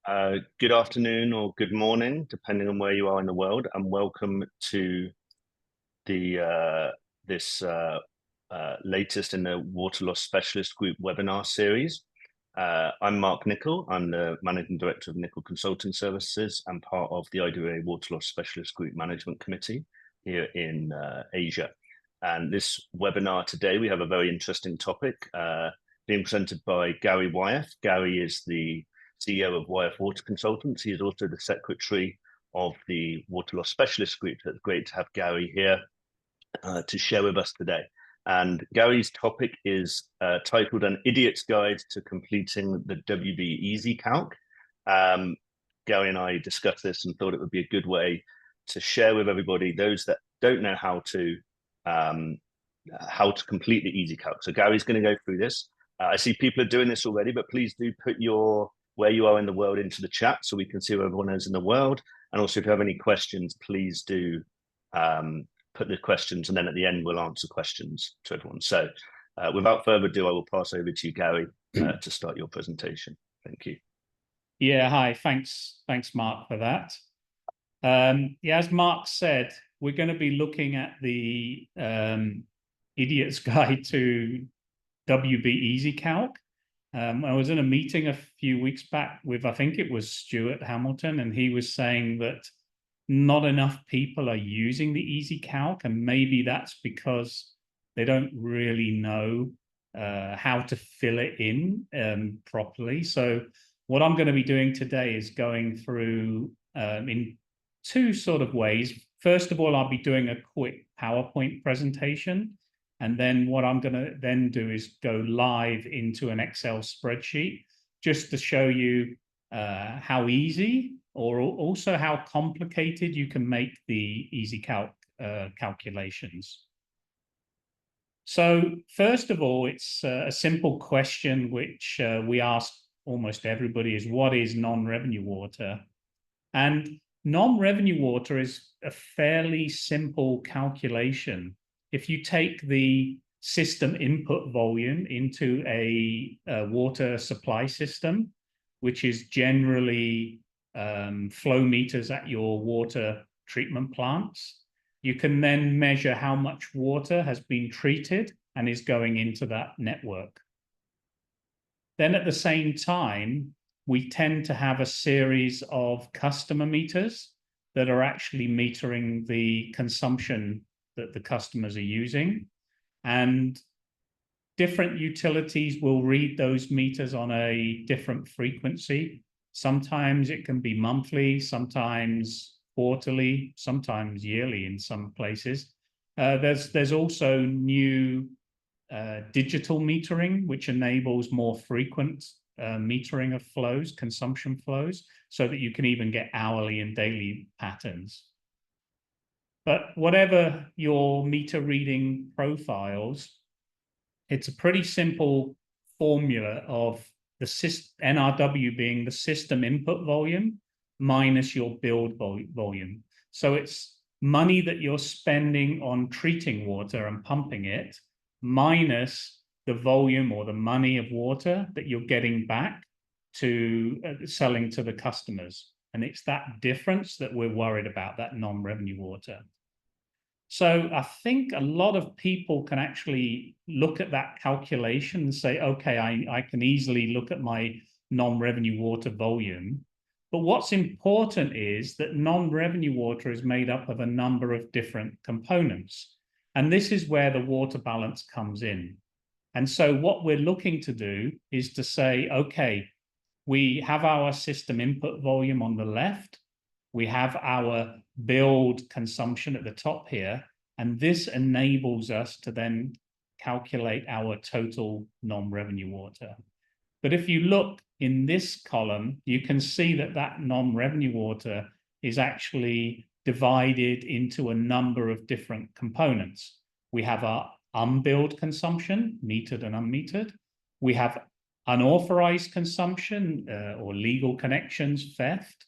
Good afternoon or good morning, depending on where you are in the world, and welcome to the this latest in the Water Loss Specialist Group webinar series. I'm Mark Nicol. I'm the Managing Director of Nicol Consulting Services and part of the IWA Water Loss Specialist Group Management Committee here in Asia. And this webinar today, we have a very interesting topic being presented by Gary Wyeth. Gary is the CEO of Wyeth Water Consultants. He is also the secretary of the Water Loss Specialist Group. So it's great to have Gary here to share with us today. And Gary's topic is titled An Idiot's Guide to Completing the WB-EasyCalc. Gary and I discussed this and thought it would be a good way to share with everybody, those that don't know how to complete the EasyCalc. So Gary's going to go through this. I see people are doing this already, but please do put where you are in the world into the chat so we can see where everyone is in the world. And also, if you have any questions, please do put the questions, and then at the end we'll answer questions to everyone. So without further ado, I will pass over to you, Gary, to start your presentation. Thank you. Yeah, hi, thanks Mark for that. Yeah, as Mark said, we're going to be looking at the Idiot's Guide to WB-EasyCalc. I was in a meeting a few weeks back with, I think it was Stuart Hamilton, and he was saying that not enough people are using the EasyCalc, and maybe that's because they don't really know how to fill it in properly. So what I'm going to be doing today is going through in two sort of ways. First of all, I'll be doing a quick PowerPoint presentation. And then what I'm going to then do is go live into an Excel spreadsheet just to show you how easy or also how complicated you can make the EasyCalc calculations. So first of all, it's a simple question which we ask almost everybody is, what is non-revenue water? And non-revenue water is a fairly simple calculation. If you take the system input volume into a water supply system, which is generally flow meters at your water treatment plants, you can then measure how much water has been treated and is going into that network. Then at the same time, we tend to have a series of customer meters that are actually metering the consumption that the customers are using. And different utilities will read those meters on a different frequency. Sometimes it can be monthly, sometimes quarterly, sometimes yearly in some places. There's also new digital metering, which enables more frequent metering of flows, consumption flows, so that you can even get hourly and daily patterns. But whatever your meter reading profiles, it's a pretty simple formula of the NRW being the system input volume minus your billed volume. So it's money that you're spending on treating water and pumping it minus the volume or the money of water that you're getting back to selling to the customers. And it's that difference that we're worried about, that non-revenue water. So I think a lot of people can actually look at that calculation and say, okay, I can easily look at my non-revenue water volume. But what's important is that non-revenue water is made up of a number of different components. And this is where the water balance comes in. And so what we're looking to do is to say, okay, we have our system input volume on the left. We have our billed consumption at the top here, and this enables us to then calculate our total non-revenue water. But if you look in this column, you can see that that non-revenue water is actually divided into a number of different components. We have our unbilled consumption, metered and unmetered. We have unauthorized consumption or legal connections, theft.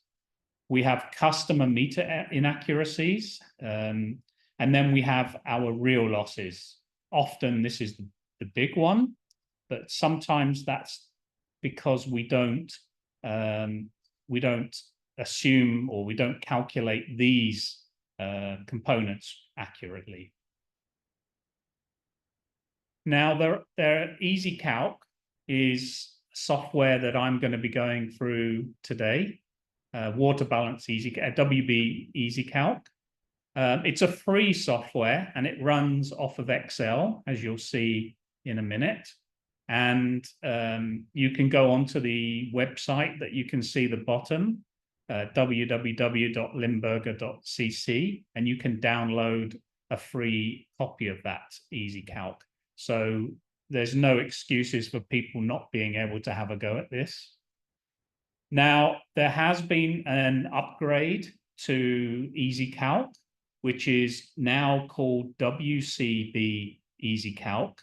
We have customer meter inaccuracies, and then we have our real losses. Often this is the big one, but sometimes that's because we don't assume, or we don't calculate these components accurately. Now, EasyCalc is software that I'm going to be going through today. Water Balance WB-EasyCalc. It's a free software and it runs off of Excel, as you'll see in a minute. And you can go onto the website that you can see the bottom, www.limburger.cc, and you can download a free copy of that EasyCalc. So there's no excuses for people not being able to have a go at this. Now, there has been an upgrade to EasyCalc, which is now called WCB-EasyCalc,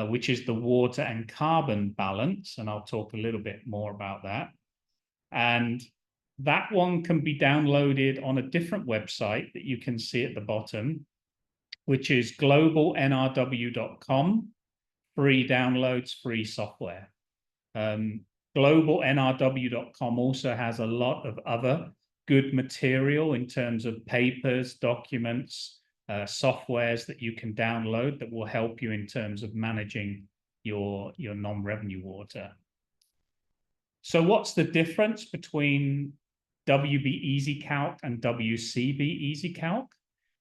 which is the water and carbon balance. And I'll talk a little bit more about that. And that one can be downloaded on a different website that you can see at the bottom, which is globalnrw.com. Free downloads, free software. Globalnrw.com also has a lot of other good material in terms of papers, documents, softwares that you can download that will help you in terms of managing your non-revenue water. So what's the difference between WB-EasyCalc and WCB-EasyCalc?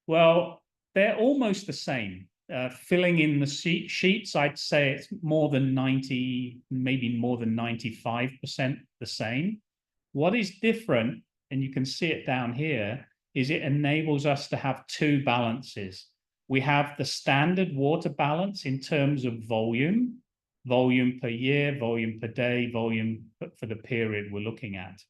Well, they're almost the same. Filling in the sheets, I'd say it's more than 90, maybe more than 95% the same. What is different, and you can see it down here, is it enables us to have two balances. We have the standard water balance in terms of volume per year, volume per day, volume for the period we're looking at.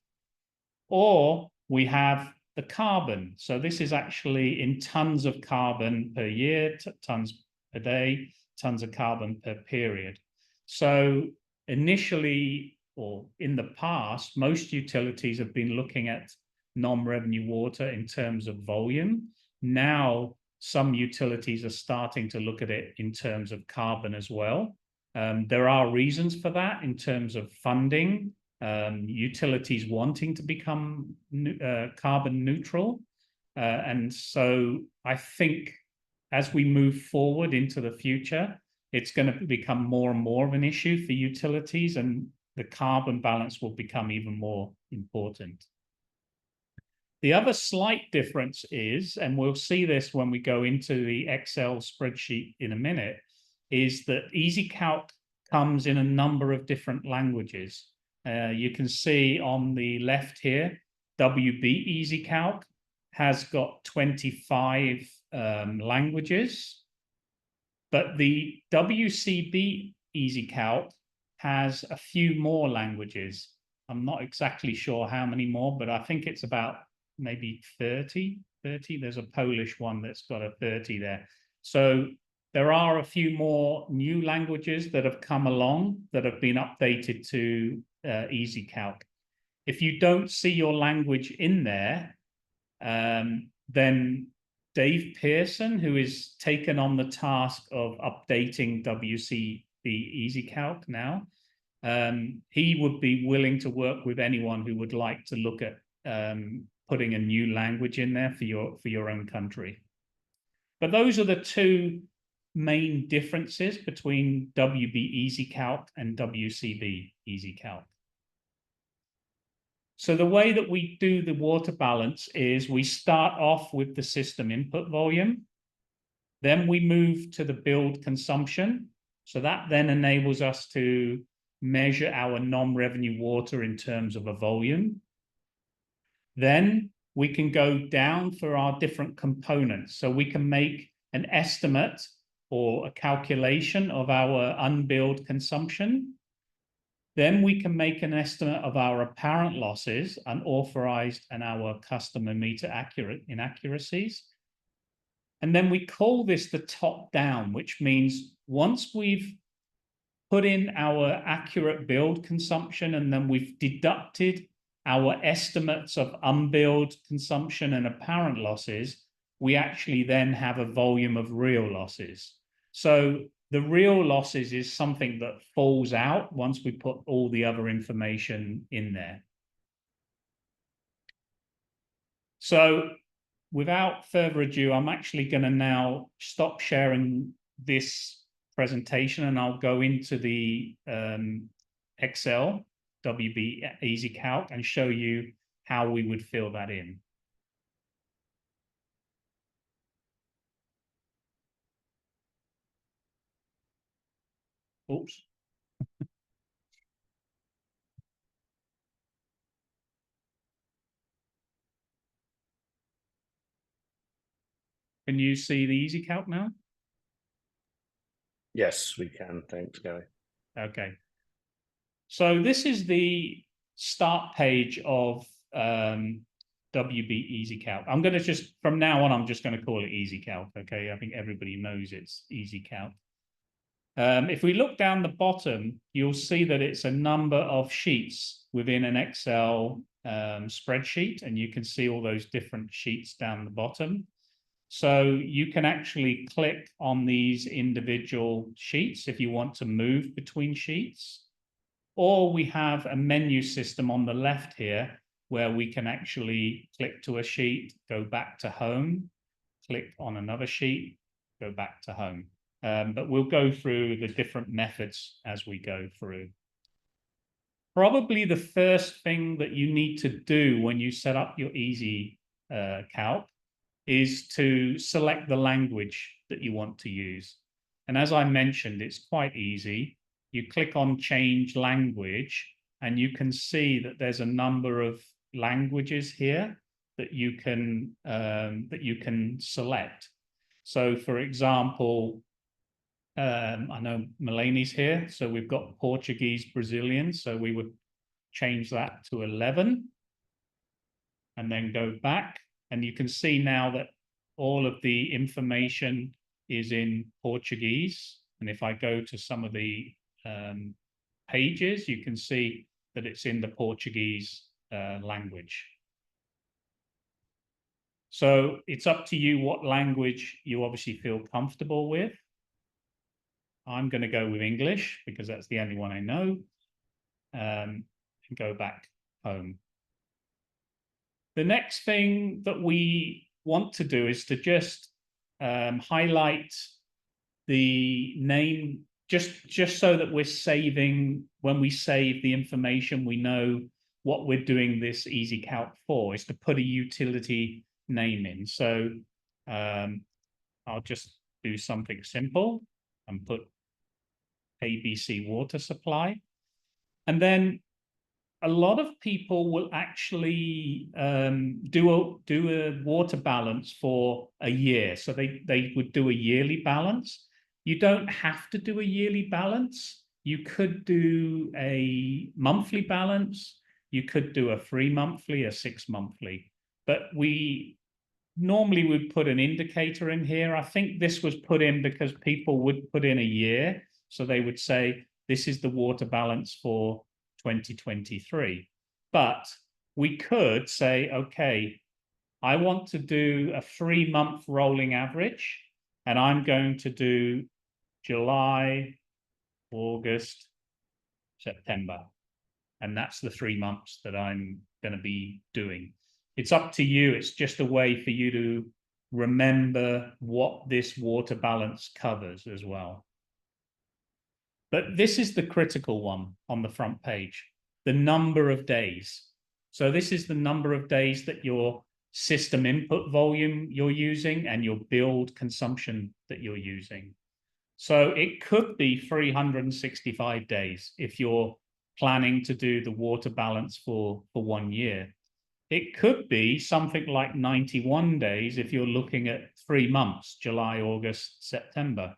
Or we have the carbon. So this is actually in tons of carbon per year, tons per day, tons of carbon per period. So initially, or in the past, most utilities have been looking at non-revenue water in terms of volume. Now, some utilities are starting to look at it in terms of carbon as well. There are reasons for that in terms of funding, utilities wanting to become carbon neutral. And so I think as we move forward into the future, it's going to become more and more of an issue for utilities, and the carbon balance will become even more important. The other slight difference is, and we'll see this when we go into the Excel spreadsheet in a minute, is that EasyCalc comes in a number of different languages. You can see on the left here, WB-EasyCalc has got 25 languages, but the WCB-EasyCalc has a few more languages. I'm not exactly sure how many more, but I think it's about maybe 30. There's a Polish one that's got a 30 there. So there are a few more new languages that have come along that have been updated to EasyCalc. If you don't see your language in there, then Dave Pearson, who is taken on the task of updating WCB-EasyCalc now, he would be willing to work with anyone who would like to look at putting a new language in there for your own country. But those are the two main differences between WB-EasyCalc and WCB-EasyCalc. So the way that we do the water balance is we start off with the system input volume. Then we move to the billed consumption. So that then enables us to measure our non-revenue water in terms of a volume. Then we can go down for our different components. So we can make an estimate or a calculation of our unbilled consumption. Then we can make an estimate of our apparent losses, unauthorized, and our customer meter inaccuracies. And then we call this the top down, which means once we've put in our accurate billed consumption and then we've deducted our estimates of unbilled consumption and apparent losses, we actually then have a volume of real losses. So the real losses is something that falls out once we put all the other information in there. So without further ado, I'm actually going to now stop sharing this presentation and I'll go into the Excel WB-EasyCalc and show you how we would fill that in. Oops. Can you see the EasyCalc now? Yes, we can. Thanks, Gary. Okay. So this is the start page of WB-EasyCalc. I'm going to just, from now on, I'm just going to call it EasyCalc. Okay. I think everybody knows it's EasyCalc. If we look down the bottom, you'll see that it's a number of sheets within an Excel spreadsheet, and you can see all those different sheets down the bottom. So you can actually click on these individual sheets if you want to move between sheets, or we have a menu system on the left here where we can actually click to a sheet, go back to home, click on another sheet, go back to home. But we'll go through the different methods as we go through. Probably the first thing that you need to do when you set up your EasyCalc is to select the language that you want to use. And as I mentioned, it's quite easy. You click on Change Language, and you can see that there's a number of languages here that you can select. So, for example, I know Mulaney's here, so we've got Portuguese, Brazilian, so we would change that to 11 and then go back. And you can see now that all of the information is in Portuguese. And if I go to some of the pages, you can see that it's in the Portuguese language. So it's up to you what language you obviously feel comfortable with. I'm going to go with English because that's the only one I know, and go back home. The next thing that we want to do is to just highlight the name, just so that we're saving, when we save the information, we know what we're doing this EasyCalc for, is to put a utility name in. So I'll just do something simple and put ABC water supply. And then a lot of people will actually do a water balance for a year. So they would do a yearly balance. You don't have to do a yearly balance. You could do a monthly balance. You could do a 3-monthly, a 6-monthly. But we normally would put an indicator in here. I think this was put in because people would put in a year. So they would say, this is the water balance for 2023. But we could say, okay, I want to do a 3-month rolling average, and I'm going to do July, August, September. And that's the 3 months that I'm going to be doing. It's up to you. It's just a way for you to remember what this water balance covers as well. But this is the critical one on the front page, the number of days. So this is the number of days that your system input volume you're using and your build consumption that you're using. So it could be 365 days if you're planning to do the water balance for 1 year. It could be something like 91 days if you're looking at 3 months, July, August, September.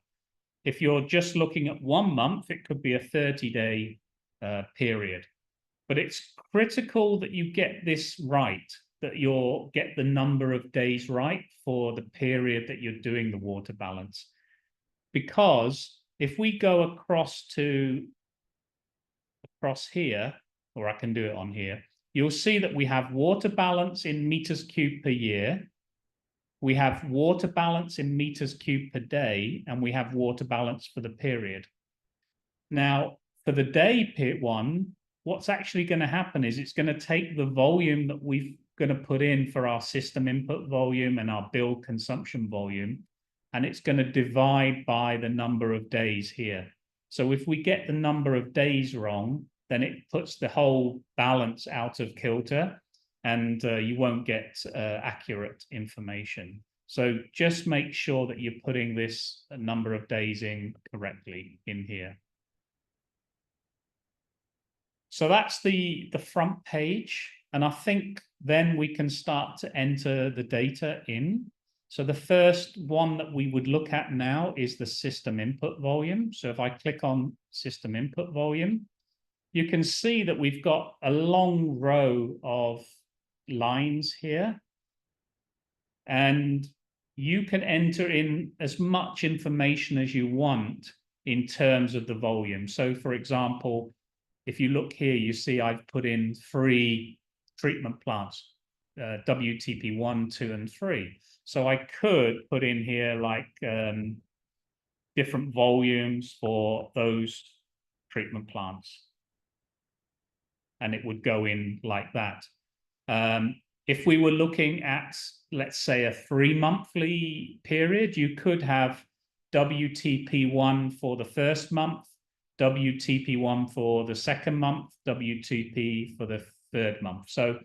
If you're just looking at 1 month, it could be a 30-day period. But it's critical that you get this right, that you'll get the number of days right for the period that you're doing the water balance. Because if we go across here, or I can do it on here, you'll see that we have water balance in meters cubed per year. We have water balance in meters cubed per day, and we have water balance for the period. Now, for the day one, what's actually going to happen is it's going to take the volume that we've going to put in for our system input volume and our billed consumption volume, and it's going to divide by the number of days here. So if we get the number of days wrong, then it puts the whole balance out of kilter, and you won't get accurate information. So just make sure that you're putting this number of days in correctly in here. So that's the front page. And I think then we can start to enter the data in. So the first one that we would look at now is the system input volume. So if I click on system input volume, you can see that we've got a long row of lines here. And you can enter in as much information as you want in terms of the volume. So for example, if you look here, you see I've put in 3 treatment plants, WTP 1, 2, and 3. So I could put in here like different volumes for those treatment plants. And it would go in like that. If we were looking at, let's say, a 3-monthly period, you could have WTP1 for the first month, WTP1 for the second month, WTP for the third month. So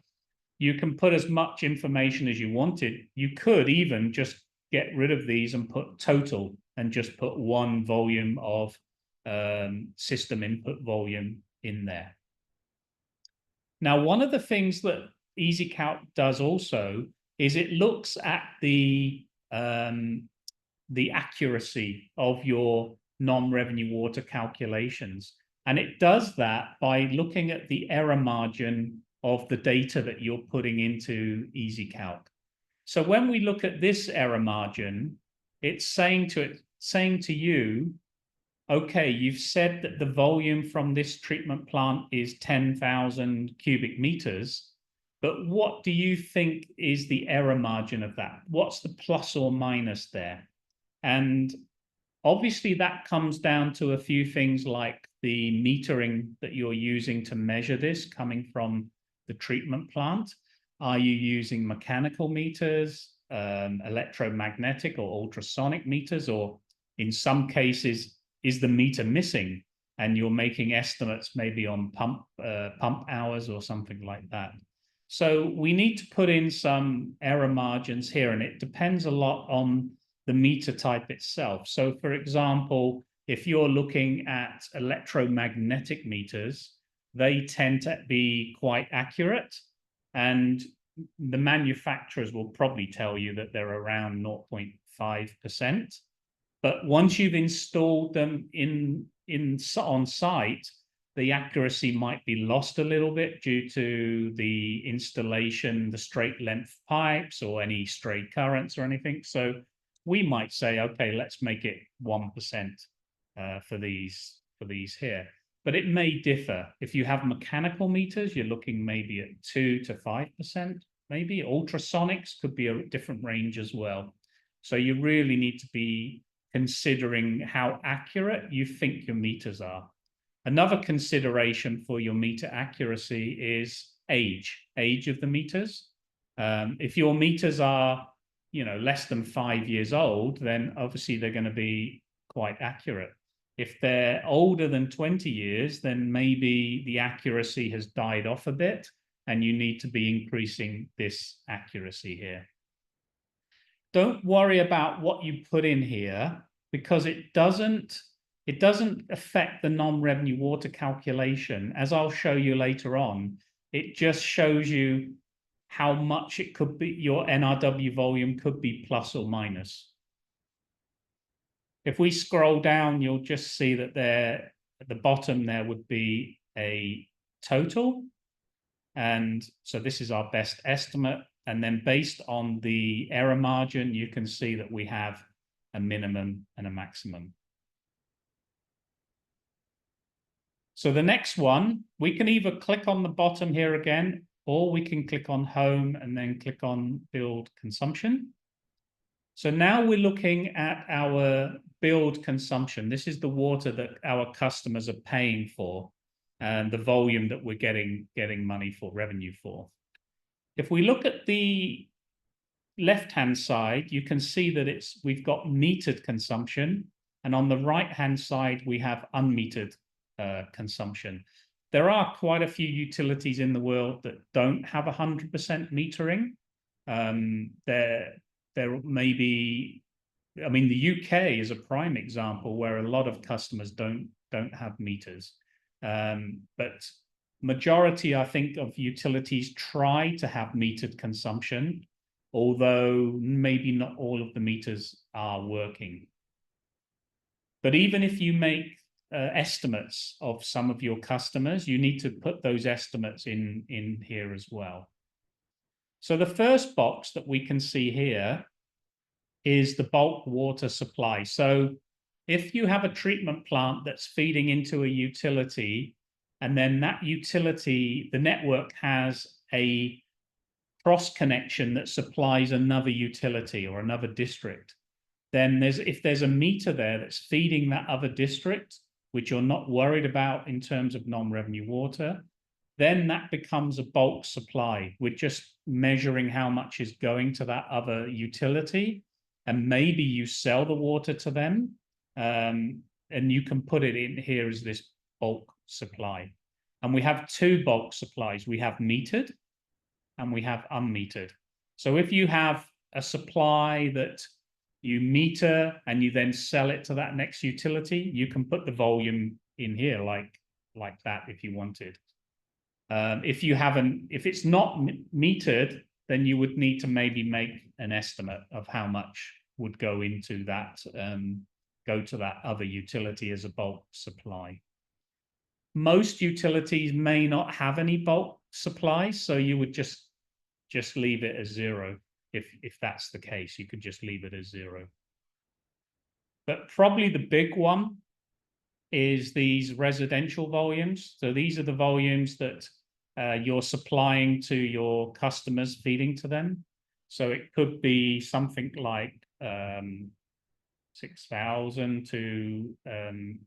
you can put as much information as you wanted. You could even just get rid of these and put total and just put 1 volume of system input volume in there. Now, one of the things that EasyCalc does also is it looks at the accuracy of your non-revenue water calculations. And it does that by looking at the error margin of the data that you're putting into EasyCalc. So when we look at this error margin, it's saying to you, okay, you've said that the volume from this treatment plant is 10,000 cubic meters, but what do you think is the error margin of that? What's the plus or minus there? And obviously that comes down to a few things like the metering that you're using to measure this coming from the treatment plant. Are you using mechanical meters, electromagnetic or ultrasonic meters, or in some cases, is the meter missing and you're making estimates maybe on pump hours or something like that? So we need to put in some error margins here, and it depends a lot on the meter type itself. So for example, if you're looking at electromagnetic meters, they tend to be quite accurate, and the manufacturers will probably tell you that they're around 0.5%. But once you've installed them on site, the accuracy might be lost a little bit due to the installation, the straight length pipes or any stray currents or anything. So we might say, okay, let's make it 1% for these here. But it may differ. If you have mechanical meters, you're looking maybe at 2 to 5%. Maybe ultrasonics could be a different range as well. So you really need to be considering how accurate you think your meters are. Another consideration for your meter accuracy is age of the meters. If your meters are, less than 5 years old, then obviously they're going to be quite accurate. If they're older than 20 years, then maybe the accuracy has died off a bit and you need to be increasing this accuracy here. Don't worry about what you put in here because it doesn't affect the non-revenue water calculation. As I'll show you later on, it just shows you how much it could be, your NRW volume could be plus or minus. If we scroll down, you'll just see that there at the bottom there would be a total. And so this is our best estimate. And then based on the error margin, you can see that we have a minimum and a maximum. So the next one, we can either click on the bottom here again, or we can click on home and then click on billed consumption. So now we're looking at our billed consumption. This is the water that our customers are paying for and the volume that we're getting money for, revenue for. If we look at the left-hand side, you can see that we've got metered consumption, and on the right-hand side, we have unmetered consumption. There are quite a few utilities in the world that don't have 100% metering. There may be, I mean, the UK is a prime example where a lot of customers don't have meters. But majority, I think, of utilities try to have metered consumption, although maybe not all of the meters are working. But even if you make estimates of some of your customers, you need to put those estimates in here as well. So the first box that we can see here is the bulk water supply. So if you have a treatment plant that's feeding into a utility, and then that utility, the network has a cross connection that supplies another utility or another district, then if there's a meter there that's feeding that other district, which you're not worried about in terms of non-revenue water, then that becomes a bulk supply. We're just measuring how much is going to that other utility, and maybe you sell the water to them, and you can put it in here as this bulk supply. And we have two bulk supplies. We have metered and we have unmetered. So if you have a supply that you meter and you then sell it to that next utility, you can put the volume in here like that if you wanted. If it's not metered, then you would need to maybe make an estimate of how much would go into that, go to that other utility as a bulk supply. Most utilities may not have any bulk supplies, so you would just leave it as zero. If that's the case, you could just leave it as zero. But probably the big one is these residential volumes. So these are the volumes that you're supplying to your customers, feeding to them. So it could be something like 6,000 to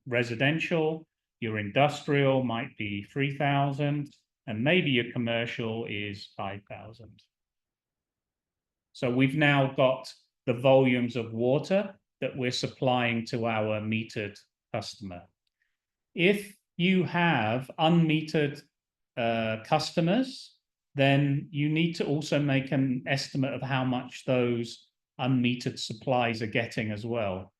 residential. Your industrial might be 3,000, and maybe your commercial is 5,000. So we've now got the volumes of water that we're supplying to our metered customer. If you have unmetered customers, then you need to also make an estimate of how much those unmetered supplies are getting as well.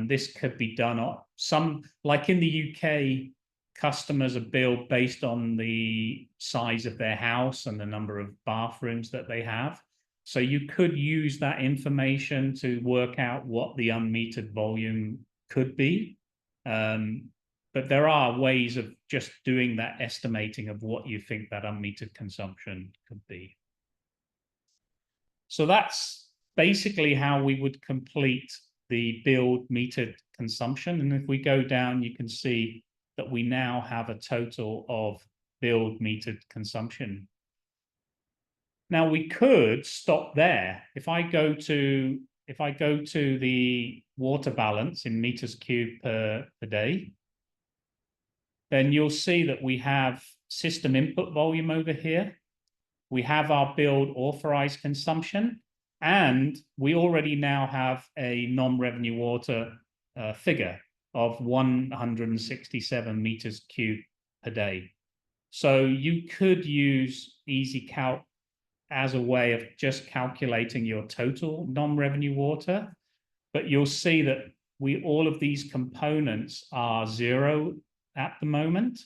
This could be done on some, like in the UK, customers are billed based on the size of their house and the number of bathrooms that they have. So you could use that information to work out what the unmetered volume could be. But there are ways of just doing that estimating of what you think that unmetered consumption could be. So that's basically how we would complete the billed metered consumption. And if we go down, you can see that we now have a total of billed metered consumption. Now we could stop there. If I go to the water balance in meters cubed per day, then you'll see that we have system input volume over here. We have our billed authorized consumption, and we already now have a non-revenue water figure of 167 meters cubed per day. So you could use EasyCalc as a way of just calculating your total non-revenue water, but you'll see that all of these components are zero at the moment,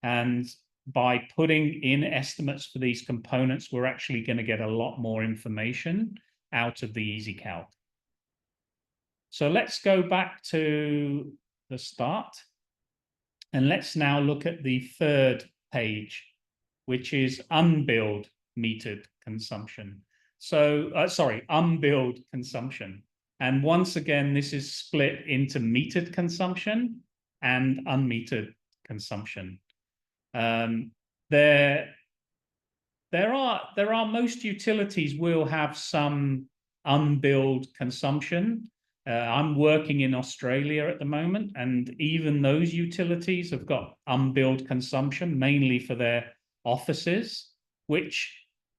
and by putting in estimates for these components, we're actually going to get a lot more information out of the EasyCalc. So let's go back to the start, and let's now look at the third page, which is unbilled metered consumption. So, unbilled consumption. And once again, this is split into metered consumption and unmetered consumption. There are most utilities will have some unbilled consumption. I'm working in Australia at the moment, and even those utilities have got unbilled consumption, mainly for their offices, which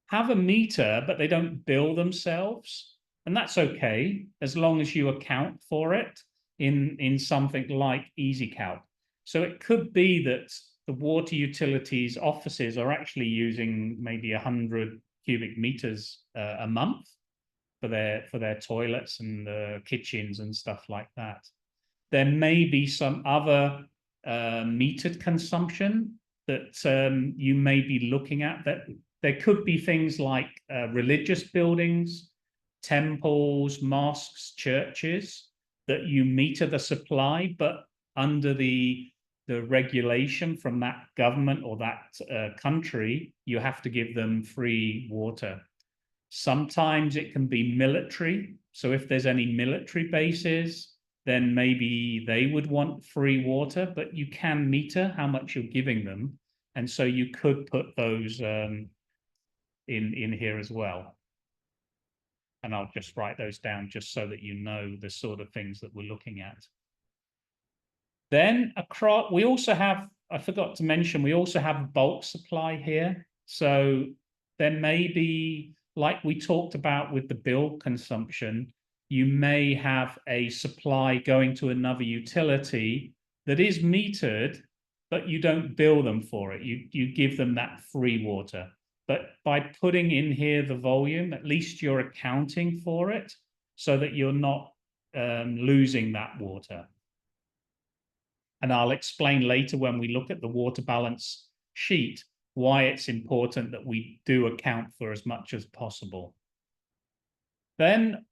have a meter, but they don't bill themselves. And that's okay, as long as you account for it in something like EasyCalc. So it could be that the water utilities offices are actually using maybe 100 cubic meters a month for their toilets and the kitchens and stuff like that. There may be some other metered consumption that you may be looking at. That there could be things like religious buildings, temples, mosques, churches, that you meter the supply, but under the regulation from that government or that country, you have to give them free water. Sometimes it can be military. So if there's any military bases, then maybe they would want free water, but you can meter how much you're giving them. And so you could put those in here as well. And I'll just write those down just so that you know the sort of things that we're looking at. Then across, we also have, I forgot to mention, we also have bulk supply here. So there may be, like we talked about with the bill consumption, you may have a supply going to another utility that is metered, but you don't bill them for it. You give them that free water. But by putting in here the volume, at least you're accounting for it so that you're not losing that water. And I'll explain later when we look at the water balance sheet why it's important that we do account for as much as possible. Then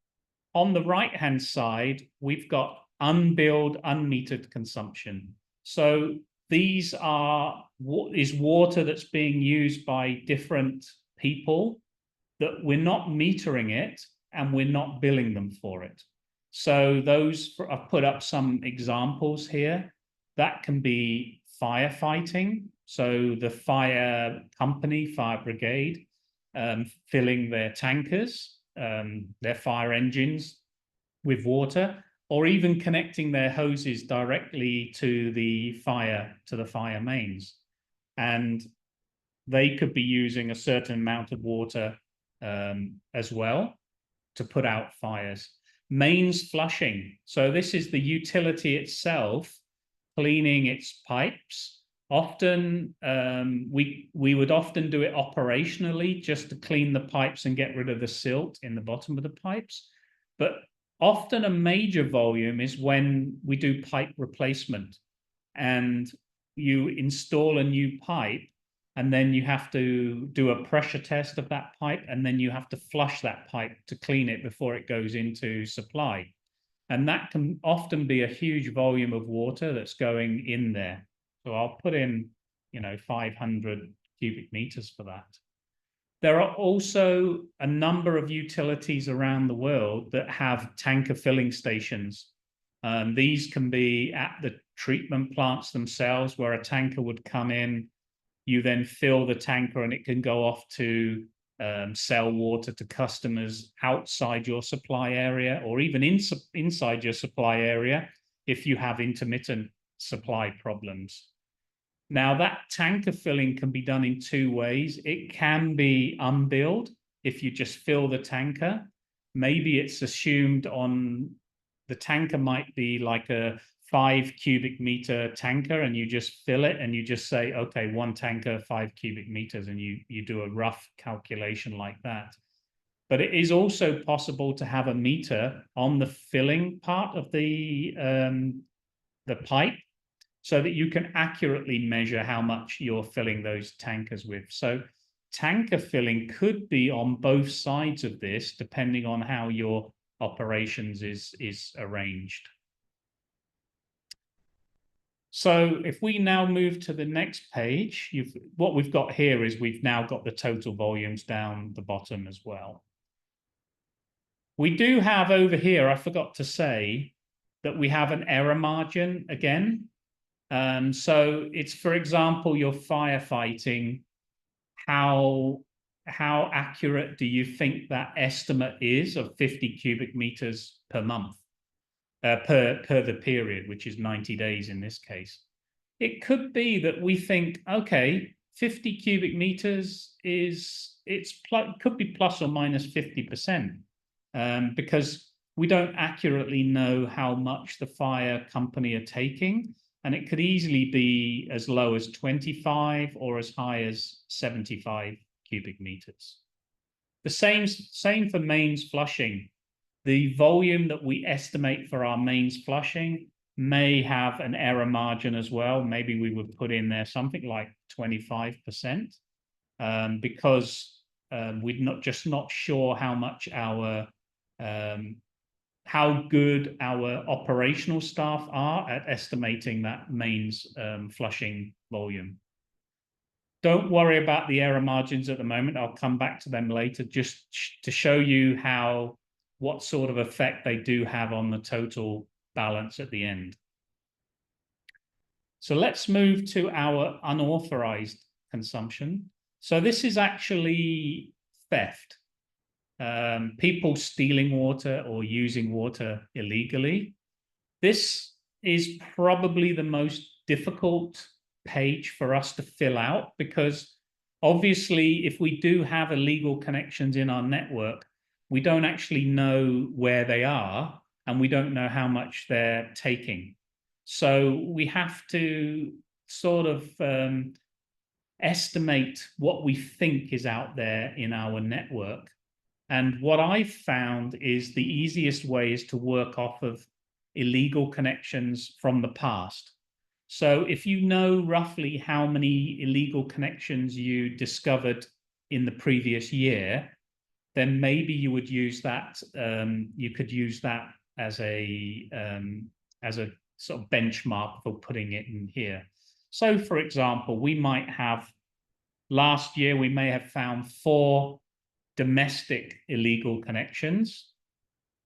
on the right-hand side, we've got unbilled, unmetered consumption. So these is water that's being used by different people that we're not metering it and we're not billing them for it. So those, I've put up some examples here. That can be firefighting. So the fire company, fire brigade, filling their tankers, their fire engines with water, or even connecting their hoses directly to the fire mains. And they could be using a certain amount of water as well to put out fires. Mains flushing. So this is the utility itself cleaning its pipes. Often, we would often do it operationally just to clean the pipes and get rid of the silt in the bottom of the pipes. But often a major volume is when we do pipe replacement and you install a new pipe and then you have to do a pressure test of that pipe and then you have to flush that pipe to clean it before it goes into supply. And that can often be a huge volume of water that's going in there. So I'll put in, 500 cubic meters for that. There are also a number of utilities around the world that have tanker filling stations. These can be at the treatment plants themselves, where a tanker would come in, you then fill the tanker and it can go off to sell water to customers outside your supply area, or even inside your supply area if you have intermittent supply problems. Now, that tanker filling can be done in two ways. It can be unbilled if you just fill the tanker. Maybe it's assumed on the tanker might be like a 5 cubic meter tanker, and you just fill it and you just say, okay, one tanker, 5 cubic meters, and you do a rough calculation like that. But it is also possible to have a meter on the filling part of the pipe so that you can accurately measure how much you're filling those tankers with. So tanker filling could be on both sides of this, depending on how your operations is arranged. So if we now move to the next page, what we've got here is we've now got the total volumes down the bottom as well. We do have over here, I forgot to say, that we have an error margin again. So it's, for example, you're firefighting. How accurate do you think that estimate is of 50 cubic meters per month? Per the period, which is 90 days in this case. It could be that we think, okay, 50 cubic meters could be plus or minus 50%, because we don't accurately know how much the fire company are taking, and it could easily be as low as 25 or as high as 75 cubic meters. The same for mains flushing. The volume that we estimate for our mains flushing may have an error margin as well. Maybe we would put in there something like 25%, because we're not sure how much how good our operational staff are at estimating that mains flushing volume. Don't worry about the error margins at the moment. I'll come back to them later, just to show you what sort of effect they do have on the total balance at the end. So let's move to our unauthorized consumption. So this is actually theft. People stealing water or using water illegally. This is probably the most difficult page for us to fill out, because obviously if we do have illegal connections in our network, we don't actually know where they are and we don't know how much they're taking. So we have to sort of estimate what we think is out there in our network. And what I've found is the easiest way is to work off of illegal connections from the past. So if you know roughly how many illegal connections you discovered in the previous year, then maybe you would use that. You could use that as a sort of benchmark for putting it in here. So, for example, we might have last year we may have found 4 domestic illegal connections.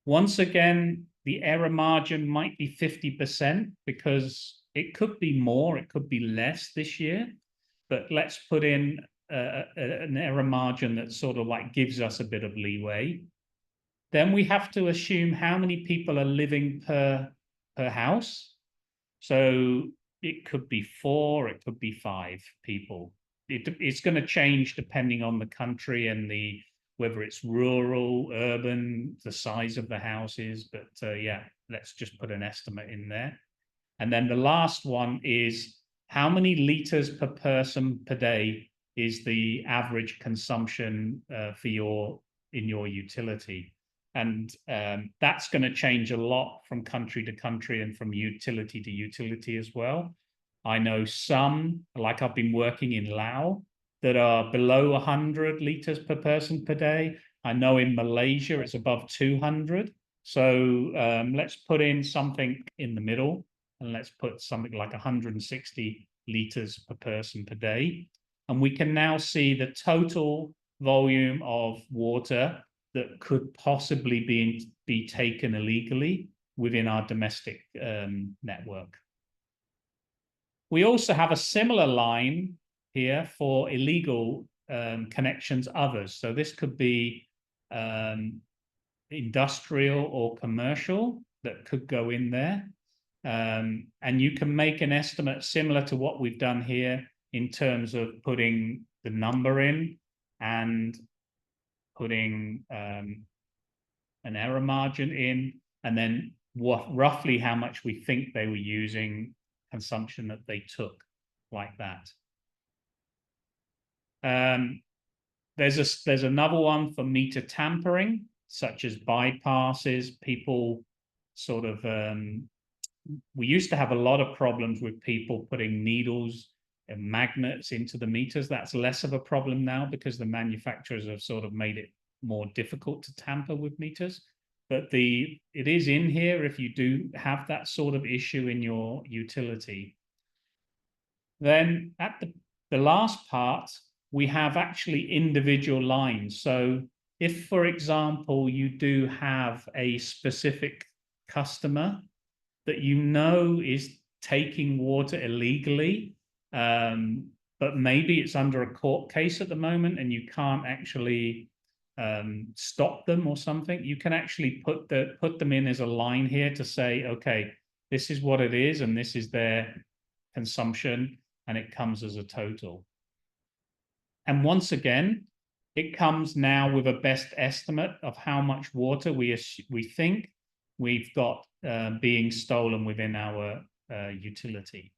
Once again, the error margin might be 50%, because it could be more, it could be less this year. But let's put in an error margin that sort of like gives us a bit of leeway. Then we have to assume how many people are living per house. So it could be 4, it could be 5 people. It's going to change depending on the country and whether it's rural, urban, the size of the houses. But yeah, let's just put an estimate in there. And then the last one is how many liters per person per day is the average consumption in your utility. And that's going to change a lot from country to country and from utility to utility as well. I know some, like I've been working in Laos, that are below 100 liters per person per day. I know in Malaysia it's above 200. So let's put in something in the middle, and let's put something like 160 liters per person per day. And we can now see the total volume of water that could possibly be taken illegally within our domestic network. We also have a similar line here for illegal connections others. So this could be industrial or commercial that could go in there. And you can make an estimate similar to what we've done here in terms of putting the number in and putting an error margin in, and then roughly how much we think they were using, consumption that they took, like that. There's another one for meter tampering, such as bypasses. People sort of we used to have a lot of problems with people putting needles and magnets into the meters. That's less of a problem now because the manufacturers have sort of made it more difficult to tamper with meters. But it is in here if you do have that sort of issue in your utility. Then at the last part, we have actually individual lines. So if, for example, you do have a specific customer that you know is taking water illegally, but maybe it's under a court case at the moment and you can't actually stop them or something, you can actually put them in as a line here to say, okay, this is what it is and this is their consumption, and it comes as a total. And once again, it comes now with a best estimate of how much water we think we've got being stolen within our utility.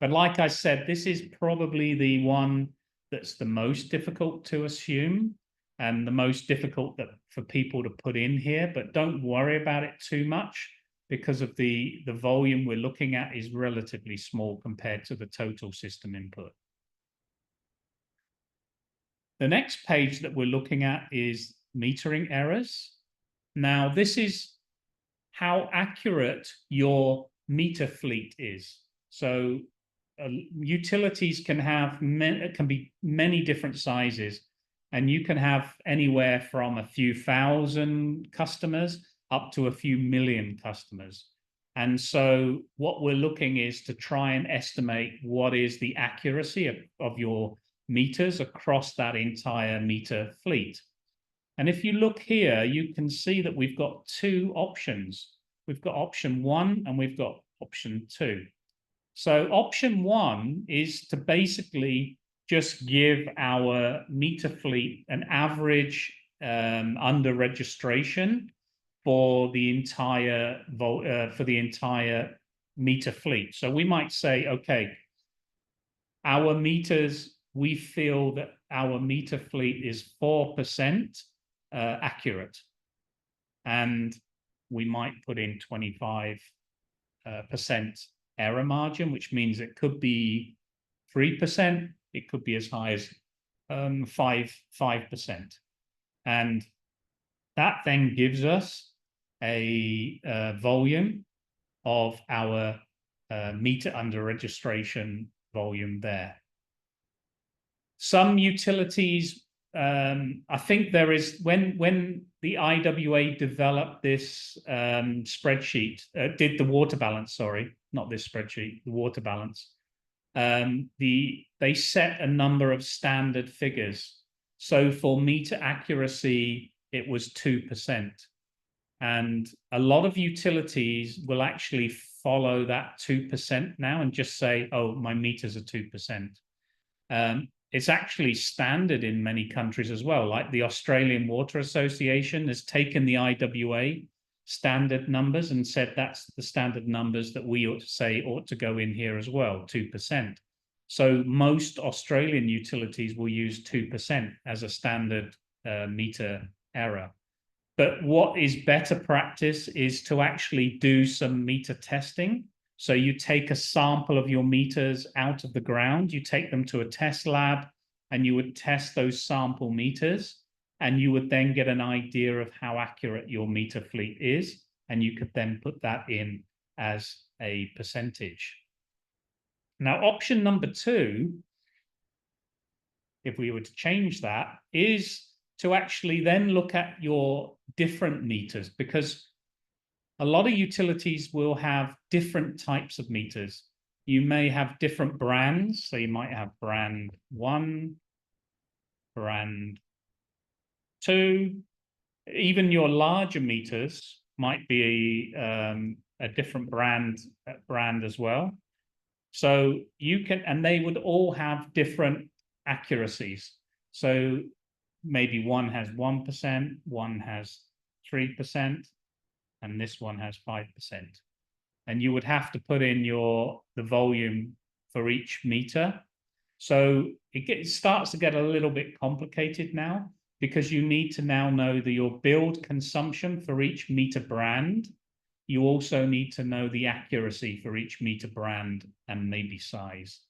But like I said, this is probably the one that's the most difficult to assume and the most difficult for people to put in here. But don't worry about it too much, because of the volume we're looking at is relatively small compared to the total system input. The next page that we're looking at is metering errors. Now, this is how accurate your meter fleet is. So utilities can be many different sizes, and you can have anywhere from a few thousand customers up to a few million customers. And so what we're looking is to try and estimate what is the accuracy of your meters across that entire meter fleet. And if you look here, you can see that we've got two options. We've got option 1 and we've got option 2. So option 1 is to basically just give our meter fleet an average under registration for the entire meter fleet. So we might say, okay, our meters, we feel that our meter fleet is 4% accurate, and we might put in 25% error margin, which means it could be 3%, it could be as high as 5%. And that then gives us a volume of our meter under registration volume there. Some utilities, I think there is, when the IWA developed this spreadsheet, did the water balance, sorry, not this spreadsheet, the water balance, they set a number of standard figures. So for meter accuracy, it was 2%. And a lot of utilities will actually follow that 2% now and just say, oh, my meters are 2%. It's actually standard in many countries as well. Like the Australian Water Association has taken the IWA standard numbers and said that's the standard numbers that we ought to say ought to go in here as well, 2%. So most Australian utilities will use 2% as a standard meter error. But what is better practice is to actually do some meter testing. So you take a sample of your meters out of the ground, you take them to a test lab, and you would test those sample meters, and you would then get an idea of how accurate your meter fleet is, and you could then put that in as a percentage. Now, option number 2, if we were to change that, is to actually then look at your different meters, because a lot of utilities will have different types of meters. You may have different brands. So you might have brand 1, brand 2. Even your larger meters might be a different brand as well. So you can, and they would all have different accuracies. So maybe one has 1%, one has 3%, and this one has 5%. And you would have to put in the volume for each meter. So it starts to get a little bit complicated now, because you need to now know your billed consumption for each meter brand. You also need to know the accuracy for each meter brand and maybe size.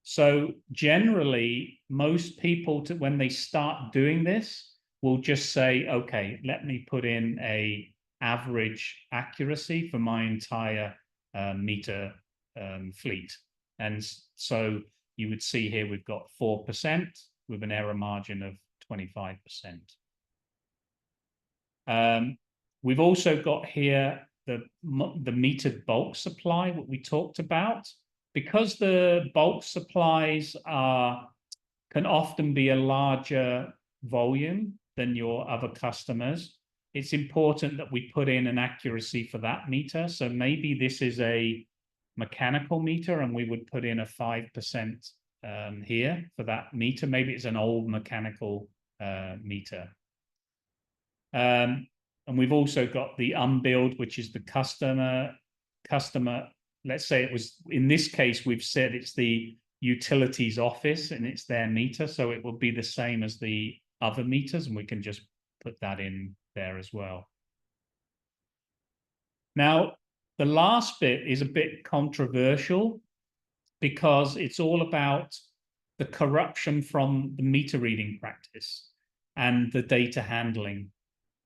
So generally, most people, when they start doing this, will just say, okay, let me put in an average accuracy for my entire meter fleet. And so you would see here we've got 4% with an error margin of 25%. We've also got here the metered bulk supply, what we talked about. Because the bulk supplies can often be a larger volume than your other customers, it's important that we put in an accuracy for that meter. So maybe this is a mechanical meter and we would put in a 5% here for that meter. Maybe it's an old mechanical meter. And we've also got the unbilled, which is the customer. Let's say it was, in this case, we've said it's the utilities office and it's their meter. So it will be the same as the other meters, and we can just put that in there as well. Now, the last bit is a bit controversial because it's all about the corruption from the meter reading practice and the data handling.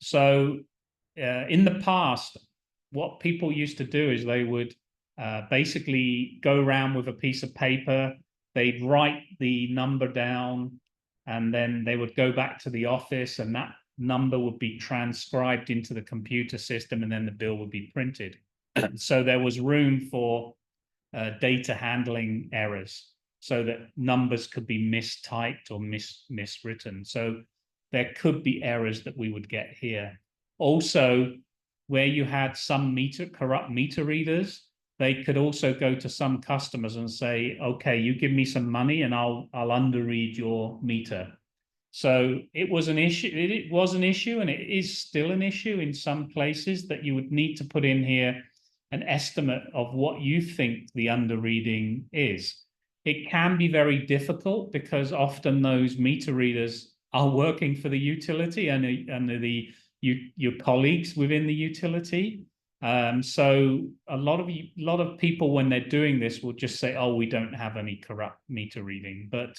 So in the past, what people used to do is they would basically go around with a piece of paper, they'd write the number down, and then they would go back to the office, and that number would be transcribed into the computer system, and then the bill would be printed. So there was room for data handling errors, so that numbers could be mistyped or miswritten. So there could be errors that we would get here. Also, where you had some corrupt meter readers, they could also go to some customers and say, okay, you give me some money and I'll underread your meter. So it was an issue. It was an issue, and it is still an issue in some places, that you would need to put in here an estimate of what you think the underreading is. It can be very difficult because often those meter readers are working for the utility and your colleagues within the utility. So a lot of people, when they're doing this, will just say, oh, we don't have any corrupt meter reading. But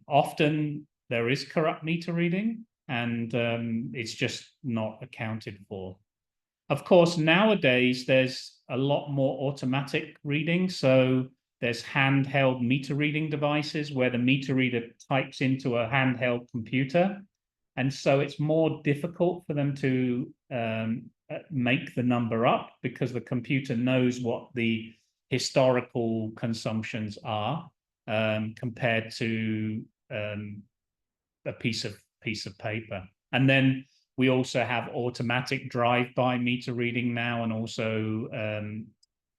often there is corrupt meter reading, and it's just not accounted for. Of course, nowadays, there's a lot more automatic reading. So there's handheld meter reading devices where the meter reader types into a handheld computer. And so it's more difficult for them to make the number up, because the computer knows what the historical consumptions are compared to a piece of paper. And then we also have automatic drive-by meter reading now, and also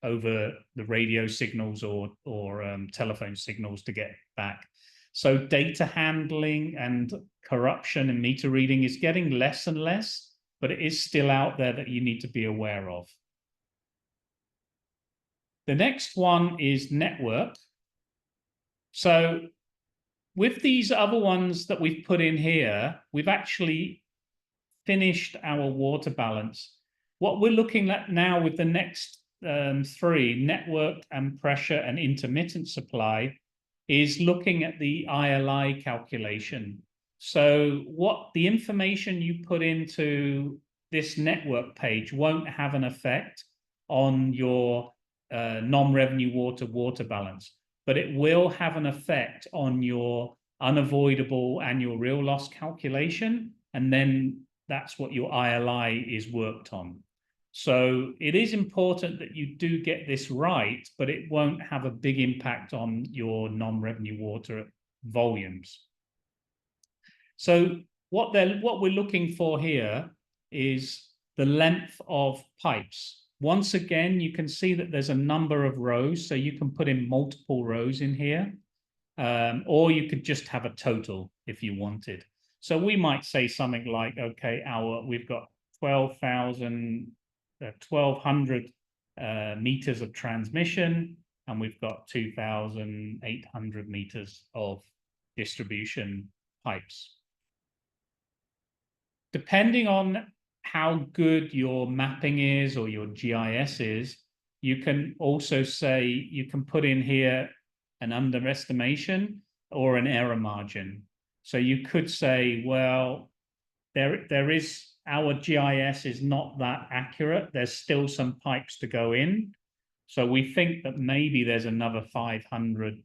over the radio signals or telephone signals to get back. So data handling and corruption in meter reading is getting less and less, but it is still out there that you need to be aware of. The next one is network. So with these other ones that we've put in here, we've actually finished our water balance. What we're looking at now with the next three, network and pressure and intermittent supply, is looking at the ILI calculation. So what the information you put into this network page won't have an effect on your non-revenue water balance, but it will have an effect on your unavoidable annual real loss calculation, and then that's what your ILI is worked on. So it is important that you do get this right, but it won't have a big impact on your non-revenue water volumes. So what we're looking for here is the length of pipes. Once again, you can see that there's a number of rows, so you can put in multiple rows in here, or you could just have a total if you wanted. So we might say something like, okay, we've got 1,200 meters of transmission, and we've got 2,800 meters of distribution pipes. Depending on how good your mapping is or your GIS is, you can also say, you can put in here an underestimation or an error margin. So you could say, well, there is, our GIS is not that accurate. There's still some pipes to go in. So we think that maybe there's another 500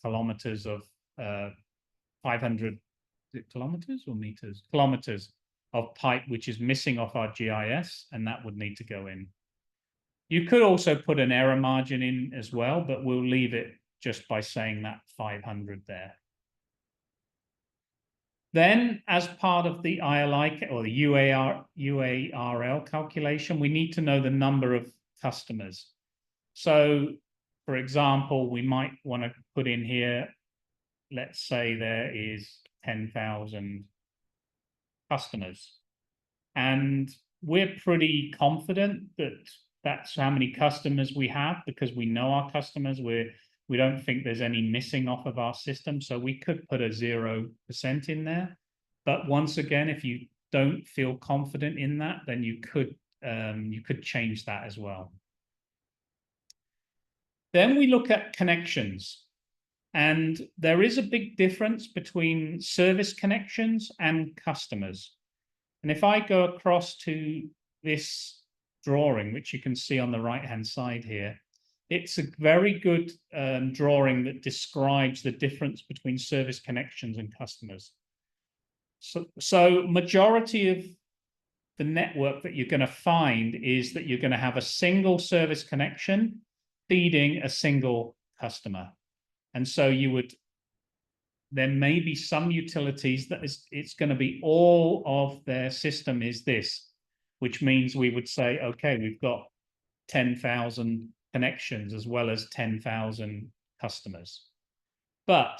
kilometers of 500 kilometers or meters? Kilometers of pipe, which is missing off our GIS, and that would need to go in. You could also put an error margin in as well, but we'll leave it just by saying that 500 there. Then, as part of the ILI or the UARL calculation, we need to know the number of customers. So for example, we might want to put in here, let's say there is 10,000 customers. And we're pretty confident that that's how many customers we have because we know our customers. We don't think there's any missing off of our system. So we could put a 0% in there. But once again, if you don't feel confident in that, then you could change that as well. Then we look at connections. And there is a big difference between service connections and customers. And if I go across to this drawing, which you can see on the right-hand side here, it's a very good drawing that describes the difference between service connections and customers. So majority of the network that you're going to find is that you're going to have a single service connection feeding a single customer. And so there may be some utilities that it's going to be all of their system is this, which means we would say, okay, we've got 10,000 connections as well as 10,000 customers. But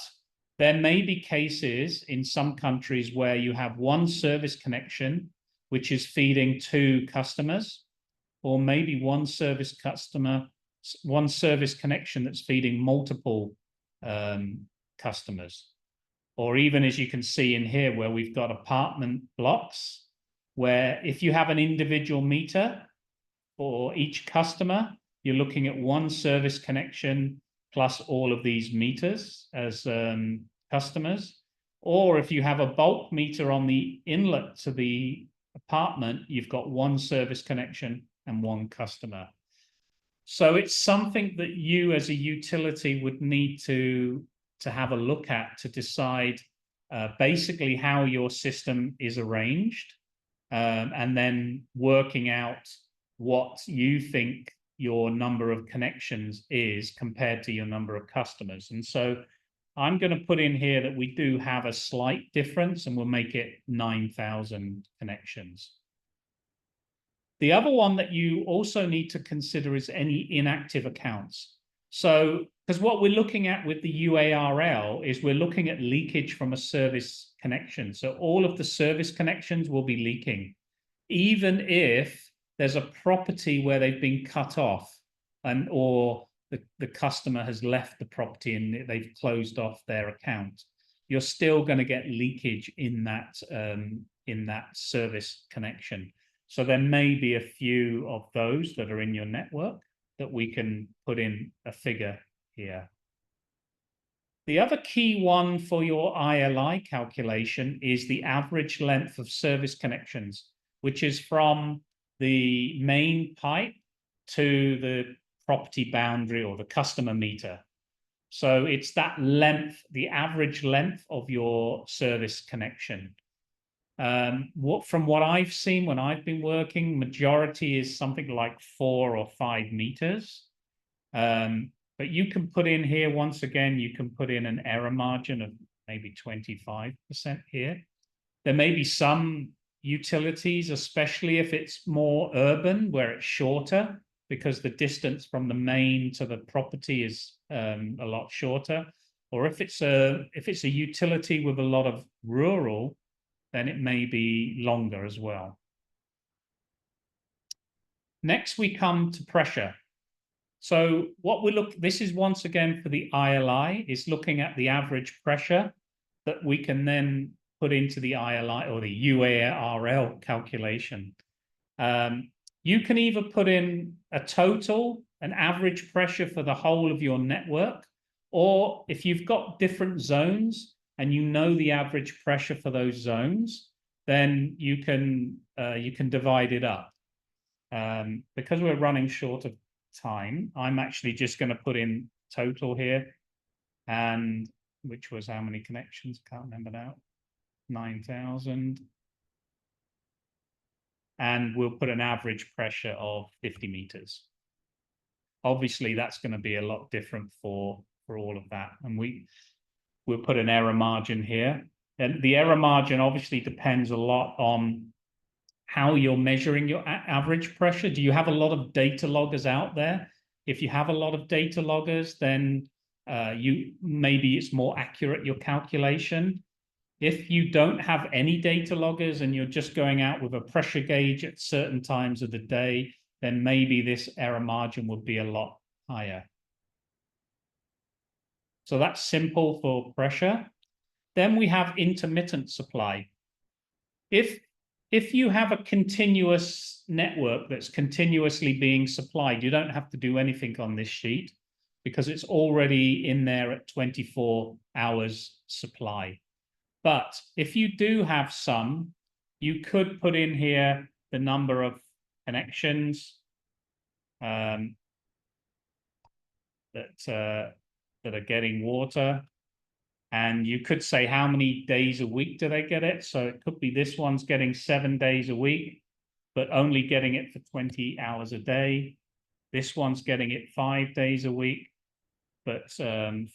there may be cases in some countries where you have one service connection, which is feeding 2 customers, or maybe one service connection that's feeding multiple customers. Or even as you can see in here where we've got apartment blocks, where if you have an individual meter for each customer, you're looking at one service connection plus all of these meters as customers. Or if you have a bulk meter on the inlet to the apartment, you've got one service connection and one customer. So it's something that you as a utility would need to have a look at to decide basically how your system is arranged, and then working out what you think your number of connections is compared to your number of customers. And so I'm going to put in here that we do have a slight difference, and we'll make it 9,000 connections. The other one that you also need to consider is any inactive accounts. So, because what we're looking at with the UARL is we're looking at leakage from a service connection. So all of the service connections will be leaking, even if there's a property where they've been cut off or the customer has left the property and they've closed off their account. You're still going to get leakage in that service connection. So there may be a few of those that are in your network that we can put in a figure here. The other key one for your ILI calculation is the average length of service connections, which is from the main pipe to the property boundary or the customer meter. So it's that length, the average length of your service connection. From what I've seen when I've been working, majority is something like 4 or 5 meters. But you can put in here, once again, you can put in an error margin of maybe 25% here. There may be some utilities, especially if it's more urban, where it's shorter, because the distance from the main to the property is a lot shorter. Or if it's a utility with a lot of rural, then it may be longer as well. Next, we come to pressure. So what this is once again for the ILI, is looking at the average pressure that we can then put into the ILI or the UARL calculation. You can either put in a total, an average pressure for the whole of your network, or if you've got different zones and you know the average pressure for those zones, then you can divide it up. Because we're running short of time, I'm actually just going to put in total here, and which was how many connections? Can't remember now. 9,000. And we'll put an average pressure of 50 meters. Obviously, that's going to be a lot different for all of that. And we'll put an error margin here. And the error margin obviously depends a lot on how you're measuring your average pressure. Do you have a lot of data loggers out there? If you have a lot of data loggers, then maybe it's more accurate, your calculation. If you don't have any data loggers and you're just going out with a pressure gauge at certain times of the day, then maybe this error margin would be a lot higher. So that's simple for pressure. Then we have intermittent supply. If you have a continuous network that's continuously being supplied, you don't have to do anything on this sheet because it's already in there at 24 hours supply. But if you do have some, you could put in here the number of connections that are getting water. And you could say how many days a week do they get it? So it could be this one's getting 7 days a week, but only getting it for 20 hours a day. This one's getting it 5 days a week, but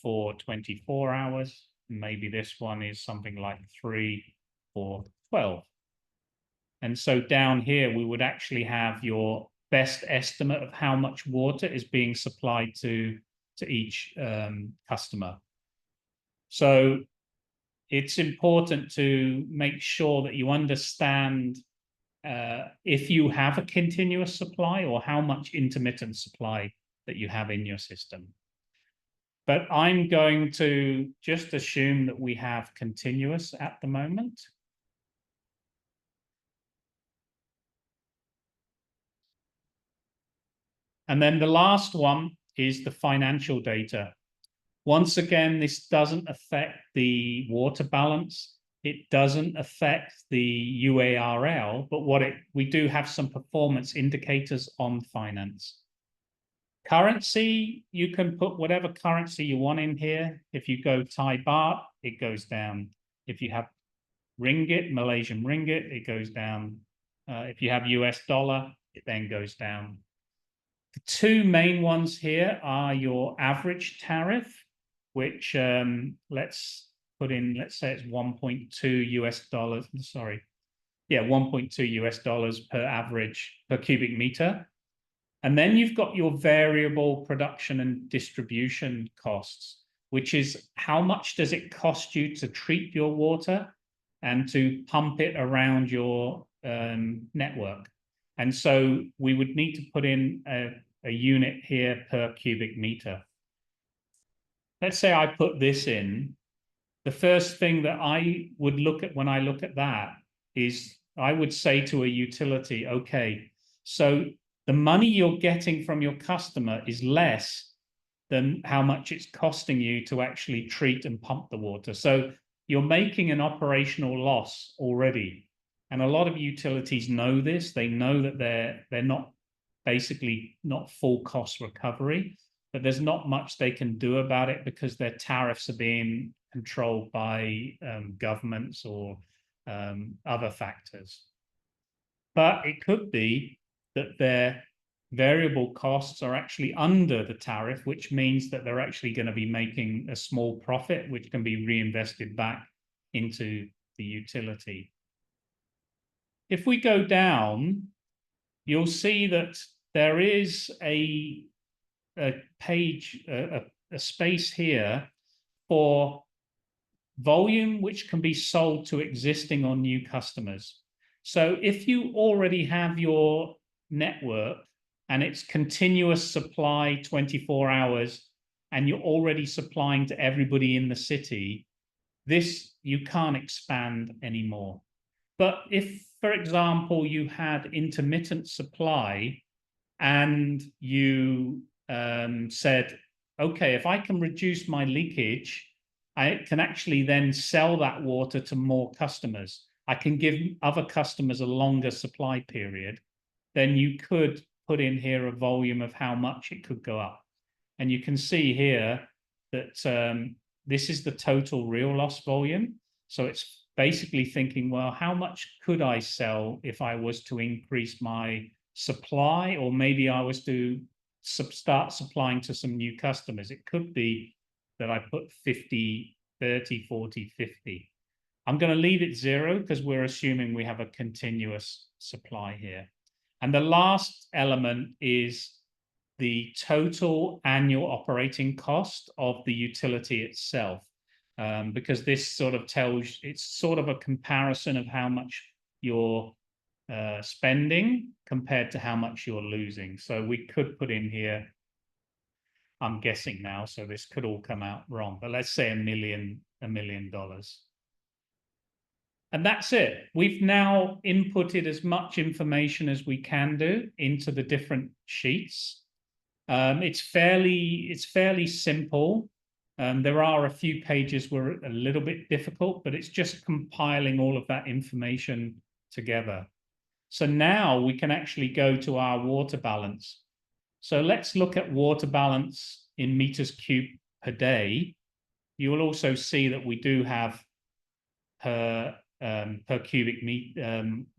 for 24 hours. Maybe this one is something like 3 or 12. And so down here, we would actually have your best estimate of how much water is being supplied to each customer. So it's important to make sure that you understand if you have a continuous supply or how much intermittent supply that you have in your system. But I'm going to just assume that we have continuous at the moment. And then the last one is the financial data. Once again, this doesn't affect the water balance. It doesn't affect the UARL, but we do have some performance indicators on finance. Currency, you can put whatever currency you want in here. If you go Thai baht, it goes down. If you have ringgit, Malaysian ringgit, it goes down. If you have US dollar, it then goes down. The two main ones here are your average tariff, which let's say it's 1.2 US dollars. Sorry. Yeah, 1.2 US dollars per cubic meter. And then you've got your variable production and distribution costs, which is how much does it cost you to treat your water and to pump it around your network. And so we would need to put in a unit here per cubic meter. Let's say I put this in. The first thing that I would look at when I look at that is I would say to a utility, okay, so the money you're getting from your customer is less than how much it's costing you to actually treat and pump the water. So you're making an operational loss already. And a lot of utilities know this. They know that they're not basically not full cost recovery, but there's not much they can do about it because their tariffs are being controlled by governments or other factors. But it could be that their variable costs are actually under the tariff, which means that they're actually going to be making a small profit, which can be reinvested back into the utility. If we go down, you'll see that there is a page, a space here for volume, which can be sold to existing or new customers. So if you already have your network and it's continuous supply 24 hours and you're already supplying to everybody in the city, this you can't expand anymore. But if, for example, you had intermittent supply and you said, okay, if I can reduce my leakage, I can actually then sell that water to more customers. I can give other customers a longer supply period. Then you could put in here a volume of how much it could go up. And you can see here that this is the total real loss volume. So it's basically thinking, well, how much could I sell if I was to increase my supply, or maybe I was to start supplying to some new customers? It could be that I put 50, 30, 40, 50. I'm going to leave it 0 because we're assuming we have a continuous supply here. And the last element is the total annual operating cost of the utility itself, because this sort of tells, it's sort of a comparison of how much you're spending compared to how much you're losing. So we could put in here, I'm guessing now, so this could all come out wrong, but let's say $1 million. And that's it. We've now inputted as much information as we can do into the different sheets. It's fairly simple. There are a few pages where a little bit difficult, but it's just compiling all of that information together. So now we can actually go to our water balance. So let's look at water balance in meters cubed per day. You will also see that we do have per cubic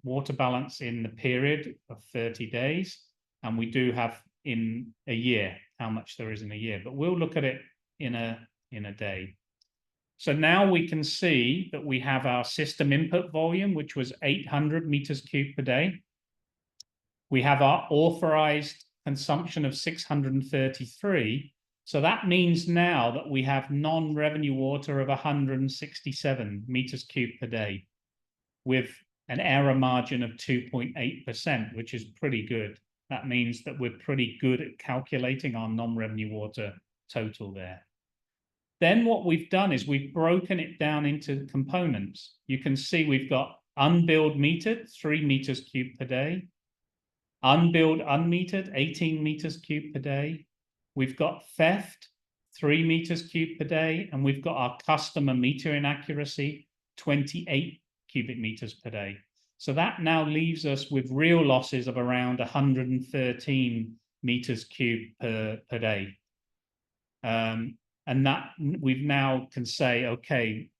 water balance in the period of 30 days. And we do have in a year how much there is in a year, but we'll look at it in a day. So now we can see that we have our system input volume, which was 800 meters cubed per day. We have our authorized consumption of 633. So that means now that we have non-revenue water of 167 meters cubed per day with an error margin of 2.8%, which is pretty good. That means that we're pretty good at calculating our non-revenue water total there. Then what we've done is we've broken it down into components. You can see we've got unbilled metered, 3 meters cubed per day. Unbilled unmetered, 18 meters cubed per day. We've got theft, 3 meters cubed per day. And we've got our customer meter inaccuracy, 28 cubic meters per day. So that now leaves us with real losses of around 113 meters cubed per day. And that we've now can say, okay,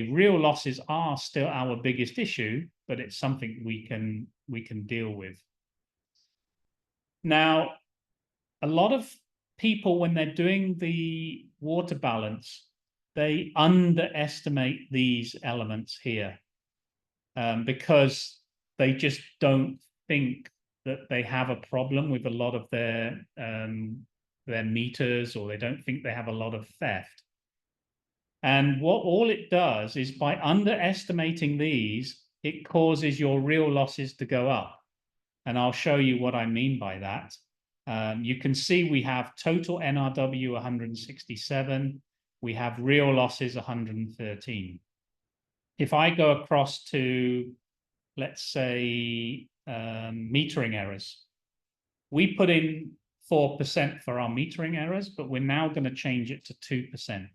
real losses are still our biggest issue, but it's something we can deal with. Now, a lot of people, when they're doing the water balance, they underestimate these elements here because they just don't think that they have a problem with a lot of their meters, or they don't think they have a lot of theft. And what all it does is by underestimating these, it causes your real losses to go up. And I'll show you what I mean by that. You can see we have total NRW 167. We have real losses 113. If I go across to, let's say, metering errors, we put in 4% for our metering errors, but we're now going to change it to 2%.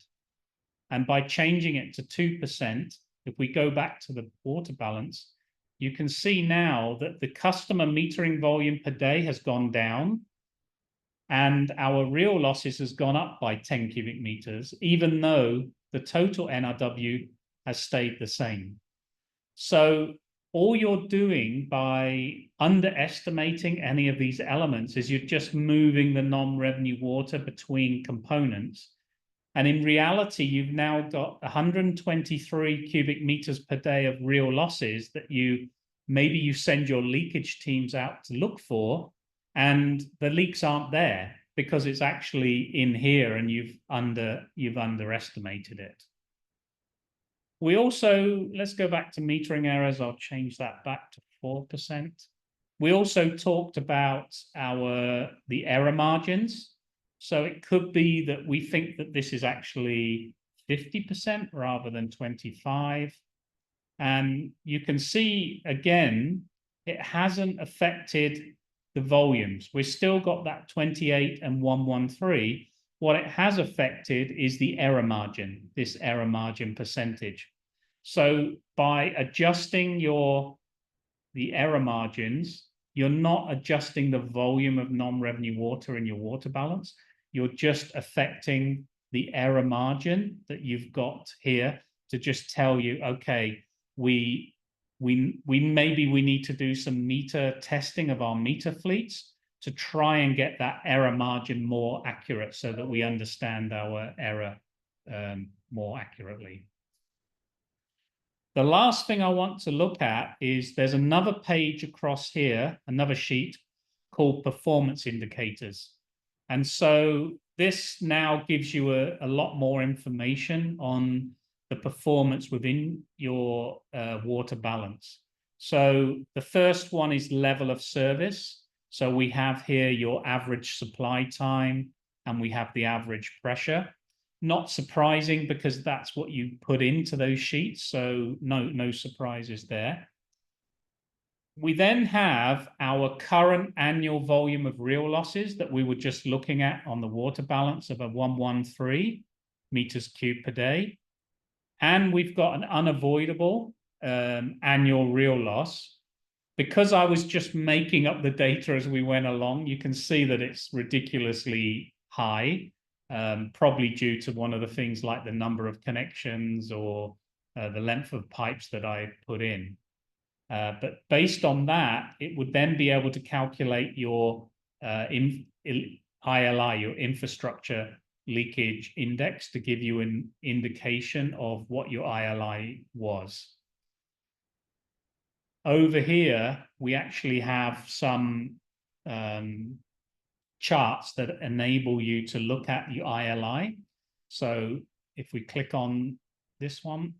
And by changing it to 2%, if we go back to the water balance, you can see now that the customer metering volume per day has gone down and our real losses has gone up by 10 cubic meters, even though the total NRW has stayed the same. So all you're doing by underestimating any of these elements is you're just moving the non-revenue water between components. And in reality, you've now got 123 cubic meters per day of real losses that maybe you send your leakage teams out to look for, and the leaks aren't there because it's actually in here and you've underestimated it. We also, let's go back to metering errors. I'll change that back to 4%. We also talked about the error margins. So it could be that we think that this is actually 50% rather than 25%. And you can see, again, it hasn't affected the volumes. We've still got that 28 and 113. What it has affected is the error margin, this error margin percentage. So by adjusting the error margins, you're not adjusting the volume of non-revenue water in your water balance. You're just affecting the error margin that you've got here to just tell you, okay, we need to do some meter testing of our meter fleets to try and get that error margin more accurate so that we understand our error more accurately. The last thing I want to look at is there's another page across here, another sheet called performance indicators. And so this now gives you a lot more information on the performance within your water balance. So the first one is level of service. So we have here your average supply time, and we have the average pressure. Not surprising, because that's what you put into those sheets. So no surprises there. We then have our current annual volume of real losses that we were just looking at on the water balance of 113 meters cubed per day. And we've got an unavoidable annual real loss. Because I was just making up the data as we went along, you can see that it's ridiculously high, probably due to one of the things like the number of connections or the length of pipes that I put in. But based on that, it would then be able to calculate your ILI, your infrastructure leakage index, to give you an indication of what your ILI was. Over here, we actually have some charts that enable you to look at your ILI. So if we click on this one,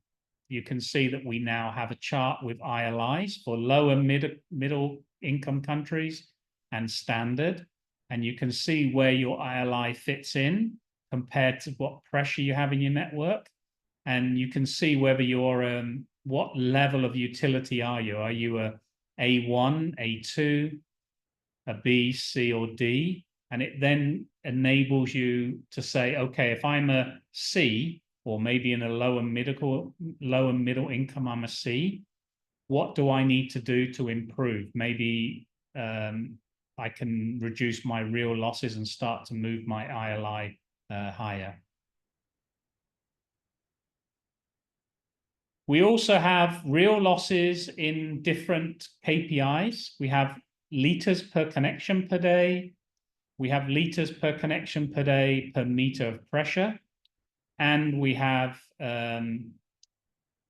you can see that we now have a chart with ILIs for lower middle income countries and standard. And you can see where your ILI fits in compared to what pressure you have in your network. And you can see whether you're, what level of utility are you? Are you a A1, A2, a B, C, or D? And it then enables you to say, okay, if I'm a C, or maybe in a lower middle income, I'm a C, what do I need to do to improve? Maybe I can reduce my real losses and start to move my ILI higher. We also have real losses in different KPIs. We have liters per connection per day. We have liters per connection per day per meter of pressure. And we have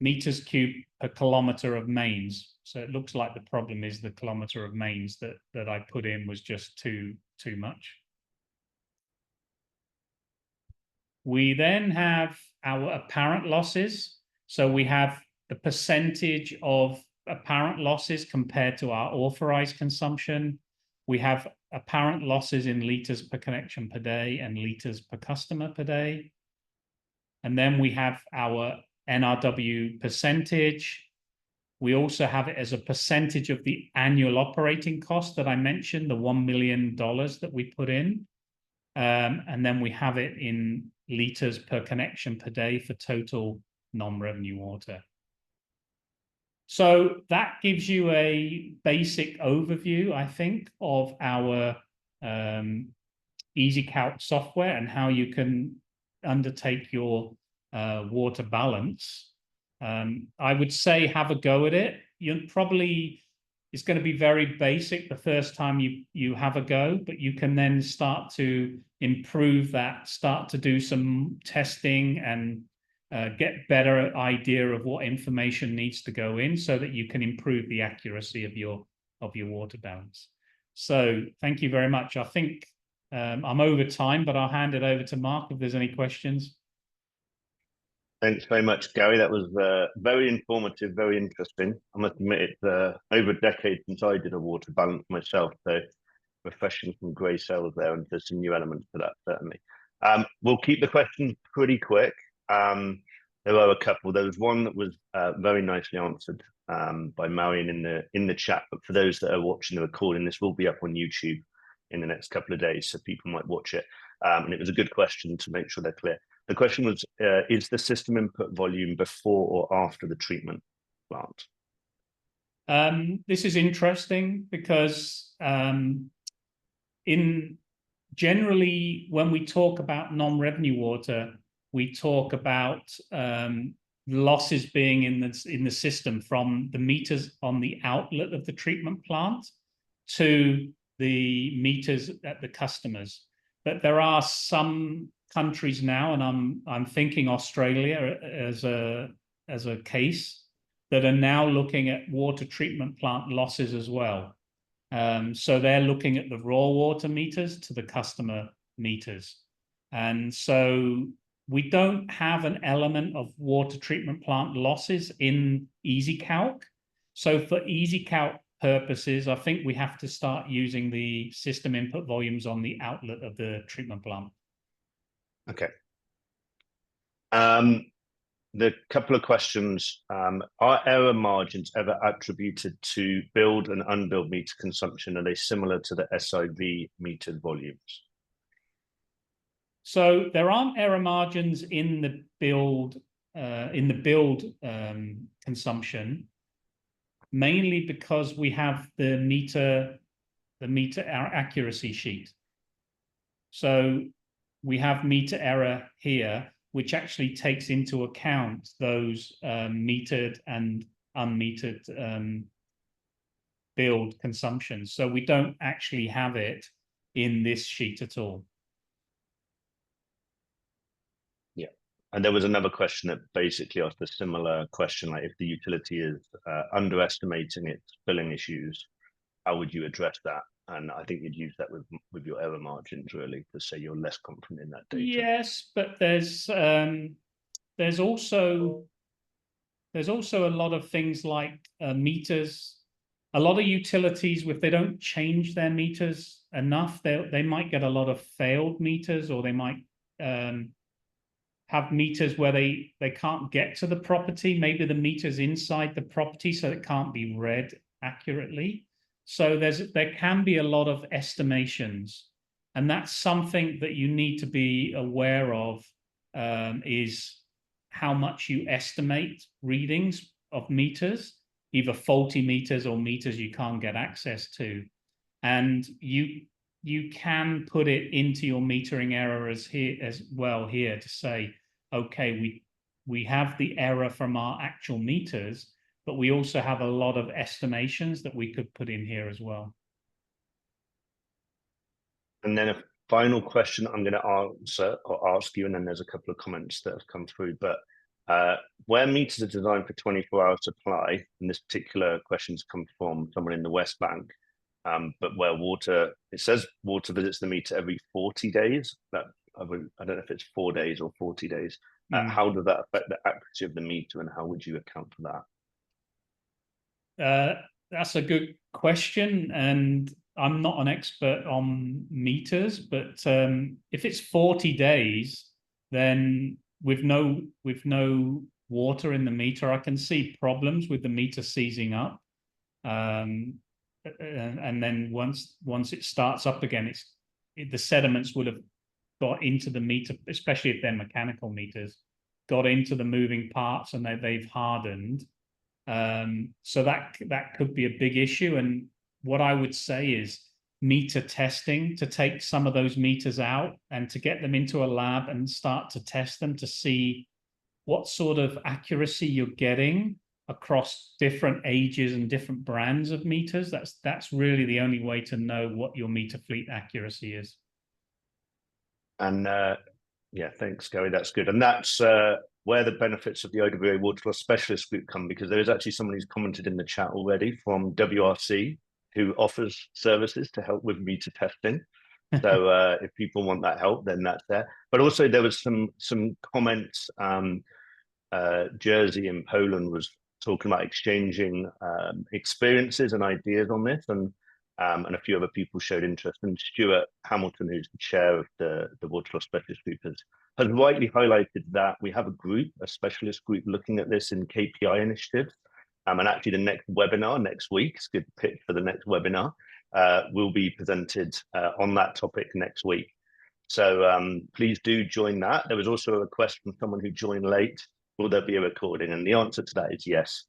meters cubed per kilometer of mains. So it looks like the problem is the kilometer of mains that I put in was just too much. We then have our apparent losses. So we have the percentage of apparent losses compared to our authorized consumption. We have apparent losses in liters per connection per day and liters per customer per day. And then we have our NRW percentage. We also have it as a percentage of the annual operating cost that I mentioned, the $1 million that we put in. And then we have it in liters per connection per day for total non-revenue water. So that gives you a basic overview, I think, of our EasyCalc software and how you can undertake your water balance. I would say have a go at it. You'll probably, it's going to be very basic the first time you have a go, but you can then start to improve that, start to do some testing and get better idea of what information needs to go in so that you can improve the accuracy of your water balance. So thank you very much. I think I'm over time, but I'll hand it over to Mark if there's any questions. Thanks very much, Gary. That was very informative, very interesting. I must admit, it's over a decade since I did a water balance myself, so refreshing some grey cells there, and there's some new elements to that, certainly. We'll keep the questions pretty quick. There are a couple. There was one that was very nicely answered by Marion in the chat, but for those that are watching the recording, this will be up on YouTube in the next couple of days, so people might watch it. And it was a good question to make sure they're clear. The question was, is the system input volume before or after the treatment plant? This is interesting because generally, when we talk about non-revenue water, we talk about losses being in the system from the meters on the outlet of the treatment plant to the meters at the customers. But there are some countries now, and I'm thinking Australia as a case, that are now looking at water treatment plant losses as well. So they're looking at the raw water meters to the customer meters. And so we don't have an element of water treatment plant losses in EasyCalc. So for EasyCalc purposes, I think we have to start using the system input volumes on the outlet of the treatment plant. Okay. The couple of questions, are error margins ever attributed to billed and unbilled meter consumption? Are they similar to the SIV metered volumes? So there aren't error margins in the billed consumption, mainly because we have the meter accuracy sheet. So we have meter error here, which actually takes into account those metered and unmetered billed consumptions. So we don't actually have it in this sheet at all. Yeah. And there was another question that basically asked a similar question, like if the utility is underestimating its billing issues, how would you address that? And I think you'd use that with your error margins, really, to say you're less confident in that data. Yes, but there's also a lot of things like meters. A lot of utilities, if they don't change their meters enough, they might get a lot of failed meters, or they might have meters where they can't get to the property. Maybe the meter's inside the property, so it can't be read accurately. So there can be a lot of estimations, and that's something that you need to be aware of, is how much you estimate readings of meters, either faulty meters or meters you can't get access to. And you can put it into your metering error as well here to say, okay, we have the error from our actual meters, but we also have a lot of estimations that we could put in here as well. And then a final question I'm going to answer or ask you, and then there's a couple of comments that have come through, but where meters are designed for 24-hour supply, and this particular question's come from someone in the West Bank, but where it says water visits the meter every 40 days. That I don't know if it's 4 days or 40 days. How does that affect the accuracy of the meter, and how would you account for that? That's a good question, and I'm not an expert on meters, but if it's 40 days, then with no water in the meter, I can see problems with the meter seizing up. And then once it starts up again, the sediments would have got into the meter, especially if they're mechanical meters, got into the moving parts, and they've hardened. So that could be a big issue. And what I would say is meter testing, to take some of those meters out and to get them into a lab and start to test them to see what sort of accuracy you're getting across different ages and different brands of meters. That's really the only way to know what your meter fleet accuracy is. And yeah, thanks, Gary. That's good. And that's where the benefits of the IWA Water Loss Specialist Group come, because there is actually someone who's commented in the chat already from WRC who offers services to help with meter testing. So if people want that help, then that's there. But also there was some comments. Jersey in Poland was talking about exchanging experiences and ideas on this, and a few other people showed interest. And Stuart Hamilton, who's the chair of the Water Loss Specialist Group, has rightly highlighted that we have a specialist group looking at this in KPI initiatives. And actually the next webinar next week, it's a good pitch for the next webinar, will be presented on that topic next week. So please do join that. There was also a request from someone who joined late. Will there be a recording? And the answer to that is yes.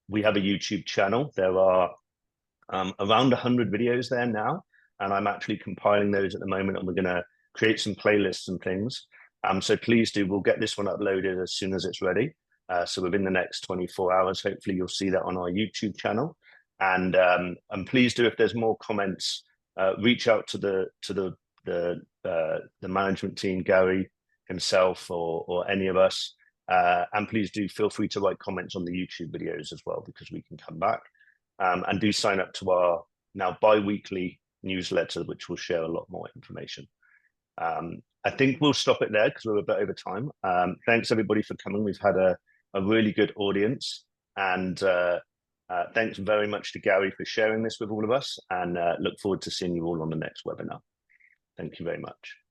We have a YouTube channel. There are around 100 videos there now, and I'm actually compiling those at the moment, and we're going to create some playlists and things. So please do, we'll get this one uploaded as soon as it's ready. So within the next 24 hours, hopefully you'll see that on our YouTube channel. And please do, if there's more comments, reach out to the management team, Gary himself, or any of us. And please do feel free to write comments on the YouTube videos as well, because we can come back. And do sign up to our now bi-weekly newsletter, which will share a lot more information. I think we'll stop it there because we're a bit over time. Thanks everybody for coming. We've had a really good audience, and thanks very much to Gary for sharing this with all of us, and look forward to seeing you all on the next webinar. Thank you very much.